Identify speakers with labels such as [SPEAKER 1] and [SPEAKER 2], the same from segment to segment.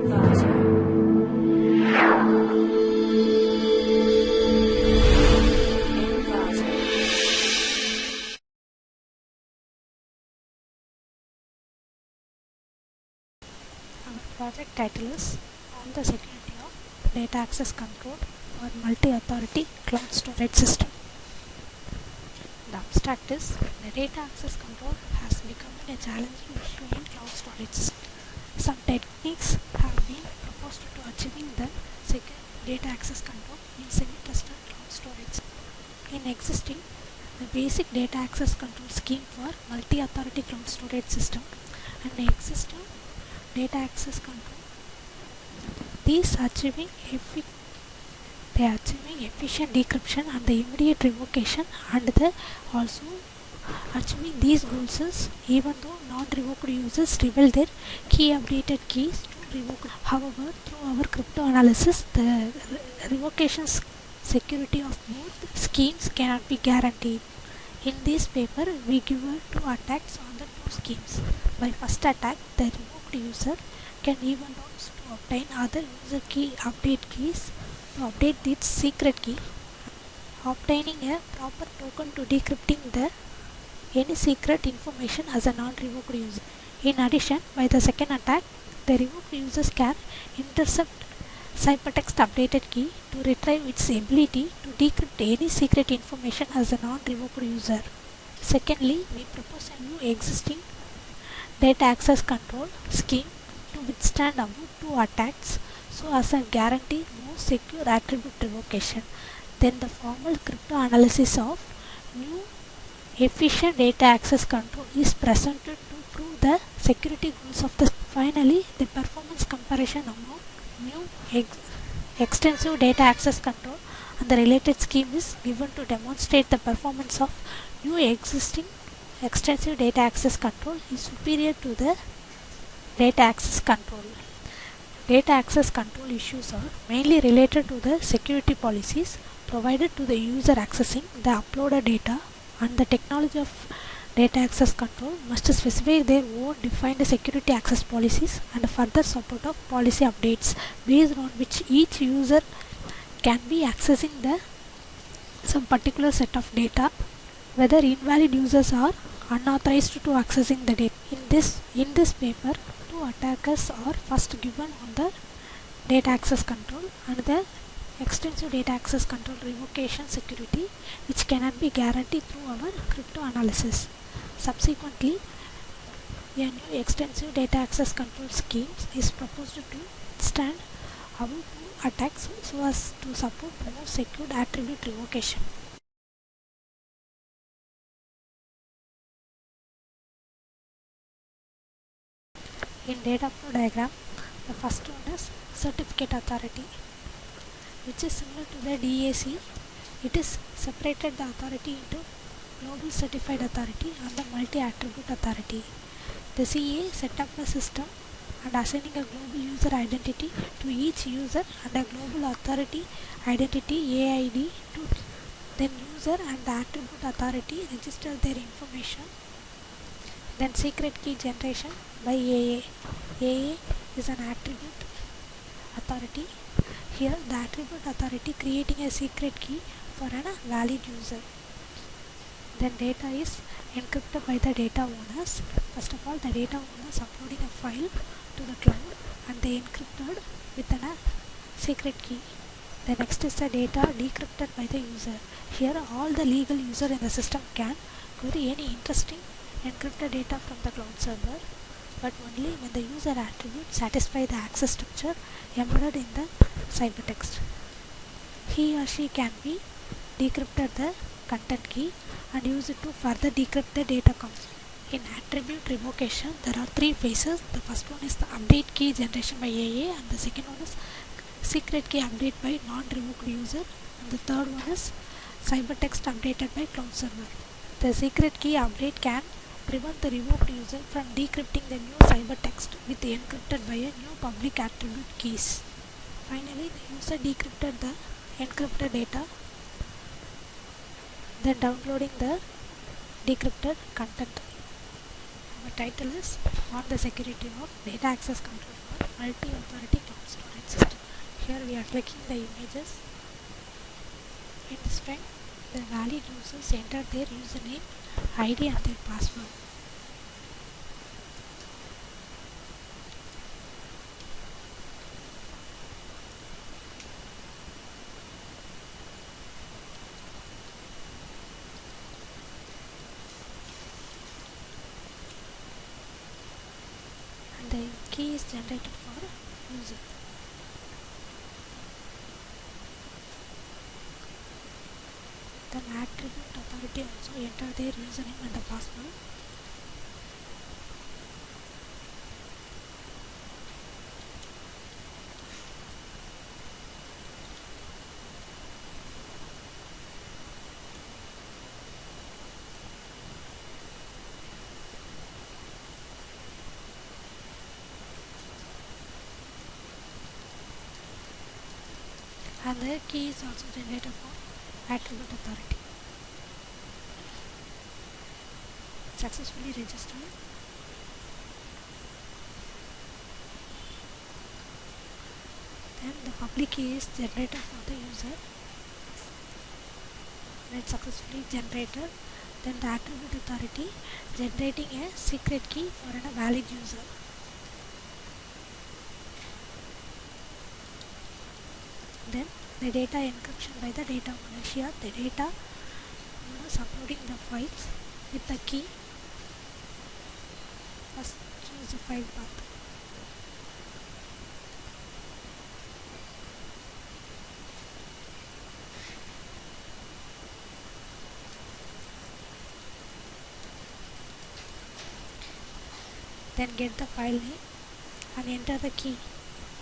[SPEAKER 1] Project title is On the Security of Data Access Control for Multi-Authority Cloud Storage System. The abstract is the data access control has become a challenging issue in cloud storage systems. Some techniques have been proposed to achieving the secure data access control in semi-trusted cloud storage. In existing, the basic data access control scheme for multi-authority cloud storage system and the existing data access control. These achieving efficient decryption and the immediate revocation, and also achieving these goals is even though non-revoked users reveal their key updated keys to revoke. However, through our crypto analysis, the revocation security of both schemes cannot be guaranteed. In this paper, we give two attacks on the two schemes. By first attack, the revoked user can even out to obtain other user key update keys to update its secret key, obtaining a proper token to decrypting any secret information as a non-revoked user. In addition, by the second attack, the revoked users can intercept ciphertext updated key to retrieve its ability to decrypt any secret information as a non-revoked user. Secondly, we propose a new existing data access control scheme to withstand above two attacks so as a guarantee more secure attribute revocation. Then the formal crypto analysis of new efficient data access control is presented to prove the security goals of the. Finally, the performance comparison among new extensive data access control and the related scheme is given to demonstrate the performance of new existing extensive data access control is superior to the data access control. Data access control issues are mainly related to the security policies provided to the user accessing the uploaded data, and the technology of data access control must specify their own defined security access policies and further support of policy updates based on which each user can be accessing some particular set of data, whether invalid users are unauthorized to accessing the data. In this paper, two attackers are first given on the data access control and the extensive data access control revocation security, which cannot be guaranteed through our crypto analysis. Subsequently, a new extensive data access control scheme is proposed to stand above two attacks so as to support more secured attribute revocation. In data flow diagram, the first one is certificate authority, which is similar to the DAC. It is separated the authority into global certified authority and the multi-attribute authority. The CA set up a system and assigning a global user identity to each user and a global authority identity AID to then user, and the attribute authority register their information. Then secret key generation by AA. AA is an attribute authority. Here the attribute authority creating a secret key for a valid user. Then data is encrypted by the data owners. First of all, the data owners uploading a file to the cloud and they encrypted with a secret key. The next is the data decrypted by the user. Here all the legal user in the system can query any interesting encrypted data from the cloud server, but only when the user attribute satisfy the access structure embedded in the ciphertext. He or she can be decrypted the content key and use it to further decrypt the data content. In attribute revocation, there are three phases. The first one is the update key generation by AA, and the second one is secret key update by non-revoked user, and the third one is ciphertext updated by cloud server. The secret key update can prevent the revoked user from decrypting the new ciphertext with encrypted by a new public attribute keys. Finally, the user decrypted the encrypted data, then downloading the decrypted content. Our title is On the Security of Data Access Control for multi-authority cloud storage system. Here we are clicking the images. In this frame, the valid users enter their username, ID and their password. And the key is generated for user. Then attribute authority also enter their username and the password. And the key is also generated for attribute authority. Successfully registered. Then the public key is generated for the user. When it's successfully generated, then the attribute authority generating a secret key for a valid user. Then the data encryption by the data owner. Here the data owner is uploading the files with the key. First choose the file path. Then get the file name and enter the key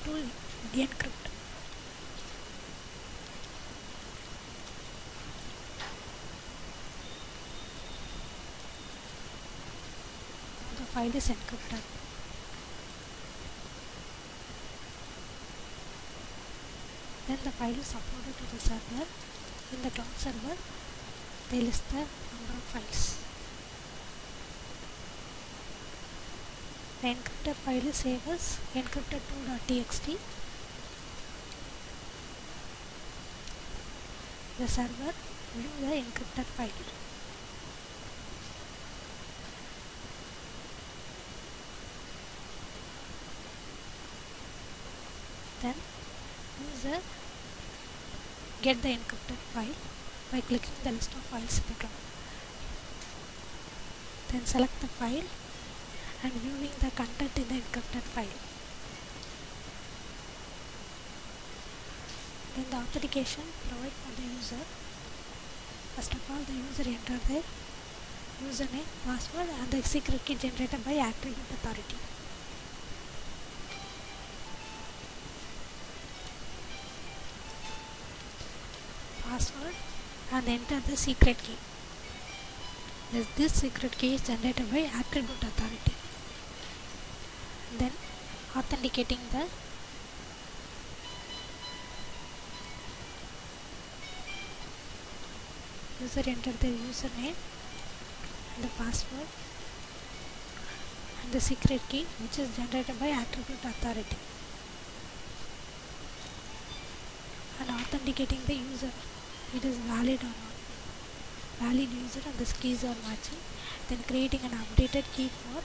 [SPEAKER 1] to decrypt. The file is encrypted. Then the file is uploaded to the server. In the cloud server, they list the number of files. The encrypted file is saved as encrypted2.txt. The server view the encrypted file. Then user get the encrypted file by clicking the list of files in the cloud. Then select the file and viewing the content in the encrypted file. Then the authentication provided for the user. First of all, the user enter their username, password and the secret key generated by attribute authority. Password and enter the secret key. This secret key is generated by attribute authority. Then authenticating the user enter their username and the password and the secret key which is generated by attribute authority. And authenticating the user, it is valid or not. Valid user and the keys are matching. Then creating an updated key for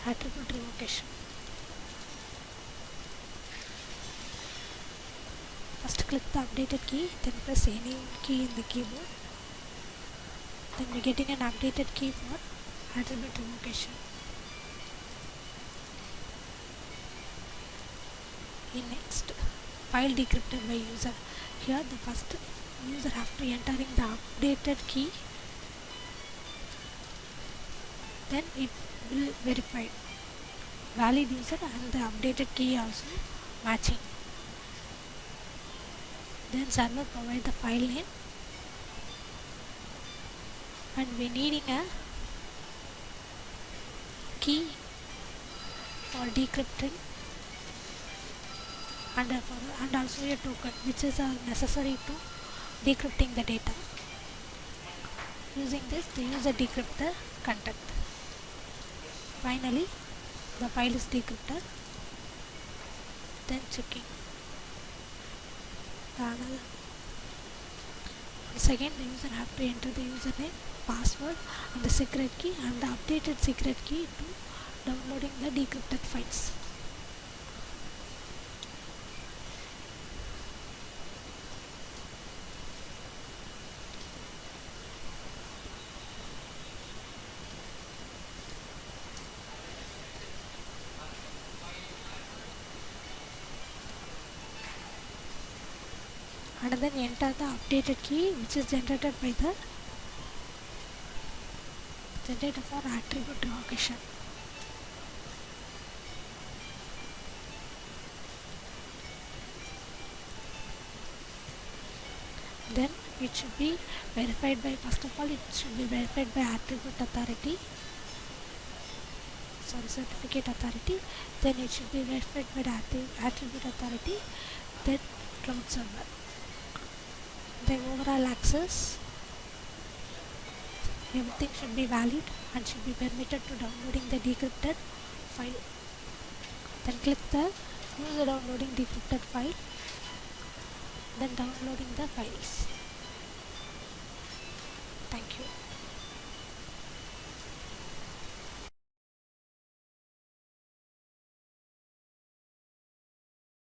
[SPEAKER 1] attribute revocation. First click the updated key, then press any key in the keyboard. Then we are getting an updated key for attribute revocation. In next, file decrypted by user. Here the first user after entering the updated key, then it will verify valid user and the updated key also matching. Then server provide the file name and we needing a key for decrypting and also a token which is necessary to decrypting the data. Using this, the user decrypt the content. Finally, the file is decrypted. then checking the another. Once again the user have to enter the username, password and the secret key and the updated secret key to downloading the decrypted files. And then enter the updated key which is generated by the generator for attribute revocation. Then it should be verified by, first of all it should be verified by attribute authority, certificate authority, then it should be verified by the attribute authority, then cloud server. The overall access, everything should be valid and should be permitted to downloading the decrypted file. Then click the user downloading decrypted file, then downloading the files. Thank you.